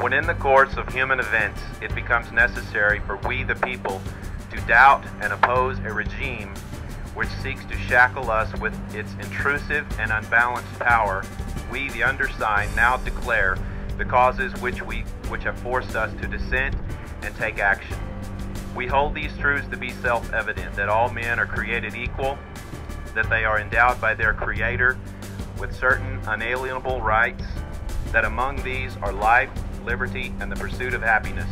When in the course of human events it becomes necessary for we the people to doubt and oppose a regime which seeks to shackle us with its intrusive and unbalanced power, we, the undersigned, now declare the causes which have forced us to dissent and take action. We hold these truths to be self-evident, that all men are created equal, that they are endowed by their Creator with certain unalienable rights, that among these are life, liberty, and the pursuit of happiness,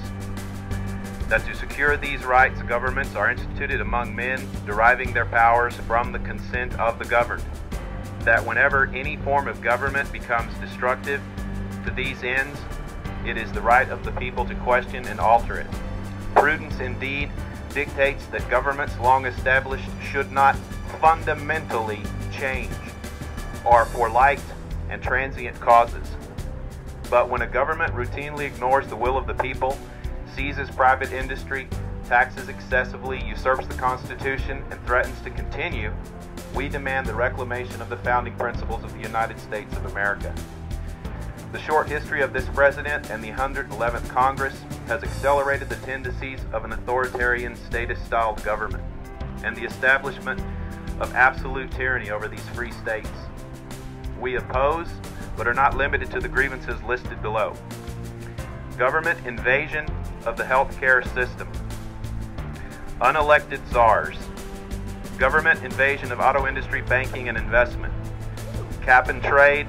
that to secure these rights governments are instituted among men, deriving their powers from the consent of the governed, that whenever any form of government becomes destructive to these ends, it is the right of the people to question and alter it. Prudence indeed dictates that governments long established should not fundamentally change or for light and transient causes. But when a government routinely ignores the will of the people, seizes private industry, taxes excessively, usurps the Constitution, and threatens to continue, we demand the reclamation of the founding principles of the United States of America. The short history of this president and the 111th Congress has accelerated the tendencies of an authoritarian statist-styled government and the establishment of absolute tyranny over these free states. We oppose, but are not limited to the grievances listed below. Government invasion of the healthcare system, unelected czars, government invasion of auto industry, banking, and investment, cap and trade,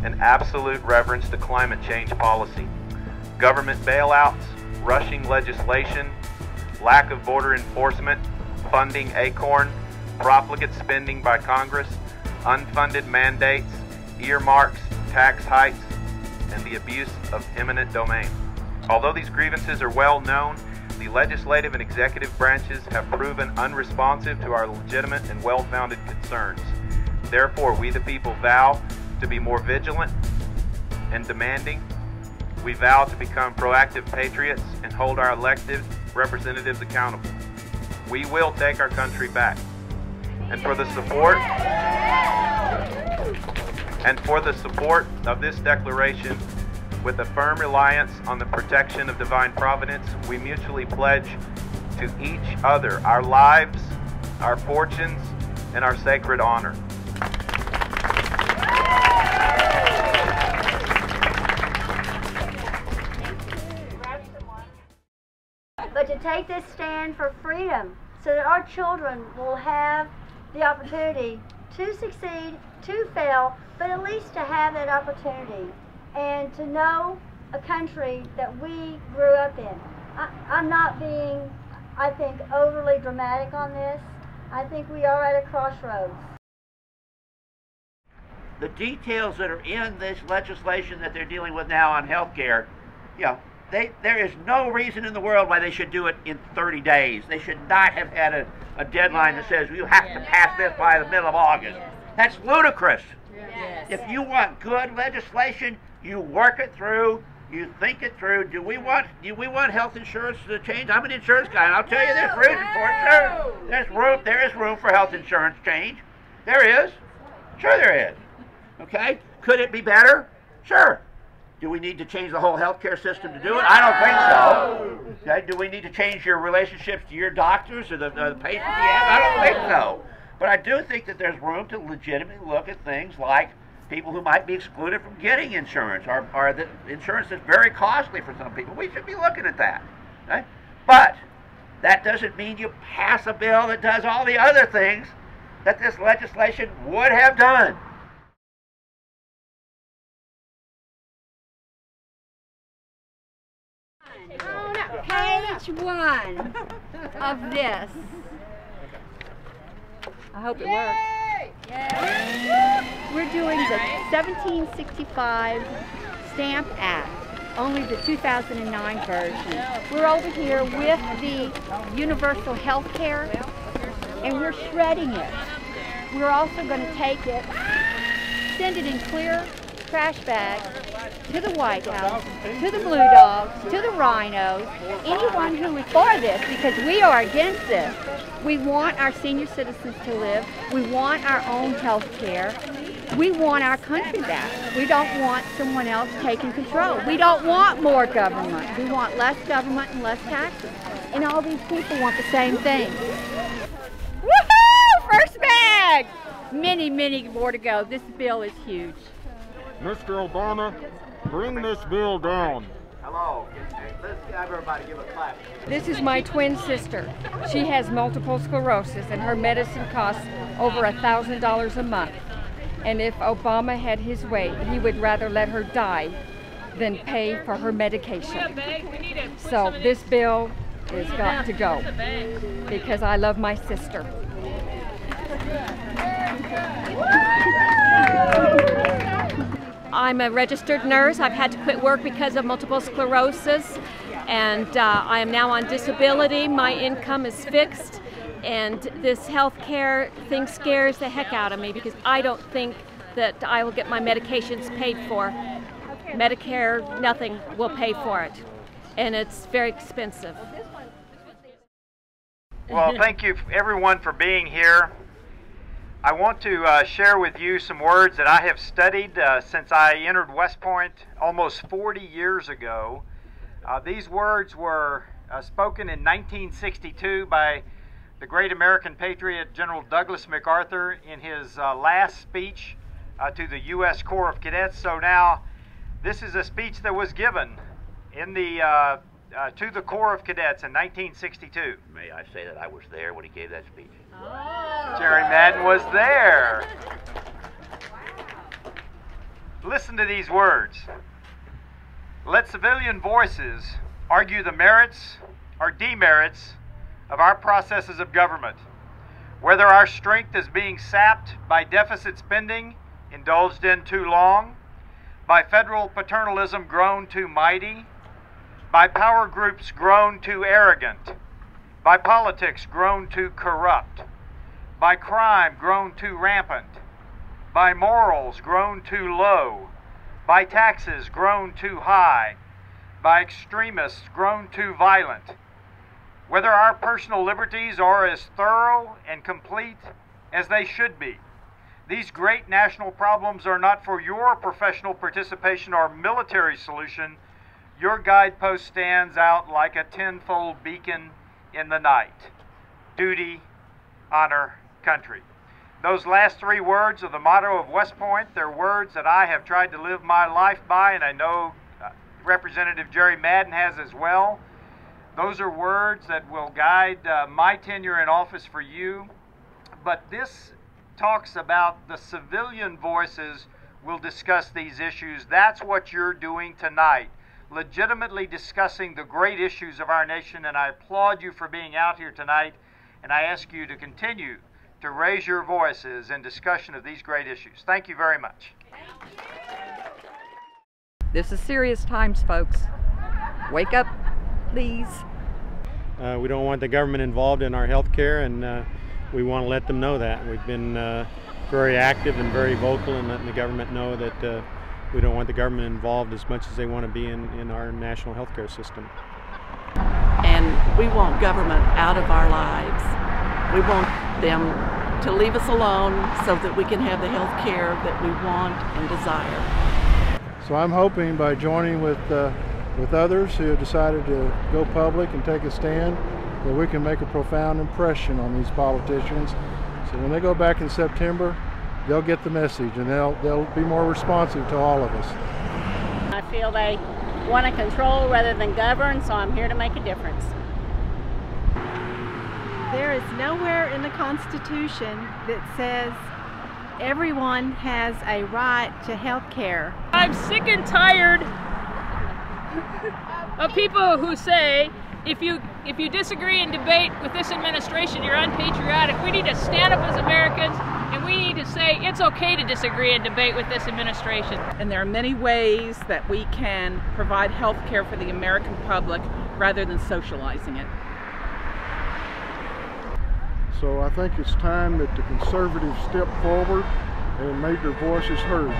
and absolute reverence to climate change policy, government bailouts, rushing legislation, lack of border enforcement, funding ACORN, profligate spending by Congress, unfunded mandates, earmarks, tax hikes, and the abuse of eminent domain. Although these grievances are well known, the legislative and executive branches have proven unresponsive to our legitimate and well-founded concerns. Therefore, we the people vow to be more vigilant and demanding. We vow to become proactive patriots and hold our elected representatives accountable. We will take our country back. And for the support of this declaration, with a firm reliance on the protection of divine providence, we mutually pledge to each other our lives, our fortunes, and our sacred honor. But to take this stand for freedom so that our children will have the opportunity to succeed, to fail, but at least to have that opportunity and to know a country that we grew up in. I'm not being, I think, overly dramatic on this. I think we are at a crossroads. The details that are in this legislation that they're dealing with now on health care, there is no reason in the world why they should do it in 30 days. They should not have had a deadline that says you have to pass this by the middle of August. That's ludicrous. If you want good legislation, you work it through, you think it through. Do we want health insurance to change? I'm an insurance guy, and I'll tell you there's reason for it. Sure, there is room for health insurance change. There is. Sure there is. Okay? Could it be better? Sure. Do we need to change the whole healthcare system to do it? I don't think so. Okay? Do we need to change your relationships to your doctors or the patients you have? I don't think so. But I do think that there's room to legitimately look at things like people who might be excluded from getting insurance, or the insurance that's very costly for some people. We should be looking at that. Right? But that doesn't mean you pass a bill that does all the other things that this legislation would have done. Page 1 of this. I hope it works. We're doing the 1765 Stamp Act, only the 2009 version. We're over here with the universal health care, and we're shredding it. We're also going to take it, send it in clear trash bags to the White House, to the Blue Dogs, to the Rhinos, anyone who is for this, because we are against this. We want our senior citizens to live. We want our own health care. We want our country back. We don't want someone else taking control. We don't want more government. We want less government and less taxes. And all these people want the same thing. Woohoo! First bag! Many, many more to go. This bill is huge. Mr. Obama, bring this bill down. Hello. Let's have everybody give a clap. This is my twin sister. She has multiple sclerosis and her medicine costs over $1,000 a month. And if Obama had his way, he would rather let her die than pay for her medication. So this bill has got to go because I love my sister. I'm a registered nurse. I've had to quit work because of multiple sclerosis, and I am now on disability. My income is fixed, and this health care thing scares the heck out of me because I don't think that I will get my medications paid for. Medicare, nothing will pay for it, and it's very expensive. Well, thank you everyone for being here. I want to share with you some words that I have studied since I entered West Point almost 40 years ago. These words were spoken in 1962 by the great American patriot General Douglas MacArthur in his last speech to the U.S. Corps of Cadets. So now this is a speech that was given in the to the Corps of Cadets in 1962. May I say that I was there when he gave that speech? Oh. Jerry Madden was there. Listen to these words. Let civilian voices argue the merits or demerits of our processes of government, whether our strength is being sapped by deficit spending indulged in too long, by federal paternalism grown too mighty, by power groups grown too arrogant, by politics grown too corrupt, by crime grown too rampant, by morals grown too low, by taxes grown too high, by extremists grown too violent, whether our personal liberties are as thorough and complete as they should be. These great national problems are not for your professional participation or military solution. Your guidepost stands out like a tenfold beacon in the night. Duty, honor, country. Those last three words are the motto of West Point. They're words that I have tried to live my life by, and I know Representative Jerry Madden has as well. Those are words that will guide my tenure in office for you. But this talks about the civilian voices will discuss these issues. That's what you're doing tonight. Legitimately discussing the great issues of our nation, and I applaud you for being out here tonight, and I ask you to continue to raise your voices in discussion of these great issues. Thank you very much. This is serious times, folks. Wake up, please. We don't want the government involved in our health care, and we want to let them know that. We've been very active and very vocal in letting the government know that we don't want the government involved as much as they want to be in our national health care system. And we want government out of our lives. We want them to leave us alone so that we can have the health care that we want and desire. So I'm hoping by joining with others who have decided to go public and take a stand that we can make a profound impression on these politicians. So when they go back in September, they'll get the message and they'll be more responsive to all of us. I feel they want to control rather than govern, so I'm here to make a difference. There is nowhere in the Constitution that says everyone has a right to health care. I'm sick and tired of people who say if you disagree and debate with this administration, you're unpatriotic. We need to stand up as Americans, and we need to say it's okay to disagree and debate with this administration. And there are many ways that we can provide health care for the American public rather than socializing it. So I think it's time that the conservatives step forward and make their voices heard.